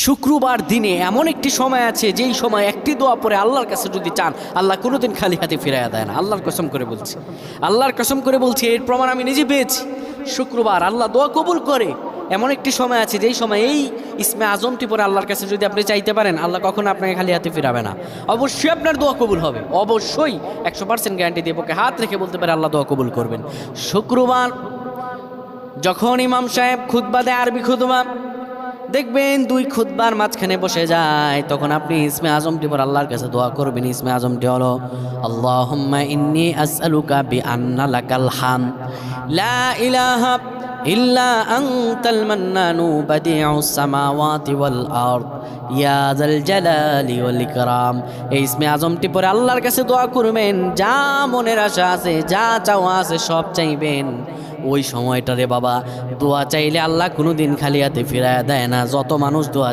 শুক্রবার দিনে এমন একটি সময় আছে যেই সময় একটি দোয়া পরে আল্লাহর কাছে যদি চান, আল্লাহ কোনোদিন খালি হাতে ফিরাইয়া দেয় না। আল্লাহর কসম করে বলছি, আল্লাহর কসম করে বলছি, এর প্রমাণ আমি নিজে পেয়েছি। শুক্রবার আল্লাহ দোয়া কবুল করে। এমন একটি সময় আছে যেই সময় এই ইসমে আজমটি পরে আল্লাহর কাছে যদি আপনি চাইতে পারেন, আল্লাহ কখনো আপনাকে খালি হাতে ফিরাবে না। অবশ্যই আপনার দোয়া কবুল হবে, অবশ্যই 100% গ্যারান্টি দিয়ে পক্ষে হাত রেখে বলতে পারে আল্লাহ দোয়া কবুল করবেন। শুক্রবার যখন ইমাম সাহেব খুতবা দেয়, আরবি খুতবা, দেখবেন দুই খুতবার মাঝখানে বসে যায়, তখন আপনি ইসমে আজমটি পর আল্লাহর কাছে দোয়া করবেন। ইসমে আজমটি হলো আল্লাহুম্মা ইন্নী আসআলুকা বিআন্না লাকাল হামদ লা ইলাহা ইল্লা আনতাল মান্নানু বাদিউস সামাওয়াতি ওয়াল আরদ ইয়া যাল জালালি ওয়াল ইকরাম। এই ইসমে আজমটি পরে আল্লাহর কাছে দোয়া করবেন, যা মনের আশা আছে, যা চাওয়া আছে সব চাইবেন। ওই সময়টারে বাবা, দোয়া চাইলে আল্লাহ কোনোদিন খালি হাতে ফিরায়া দেয় না। যত মানুষ দোয়া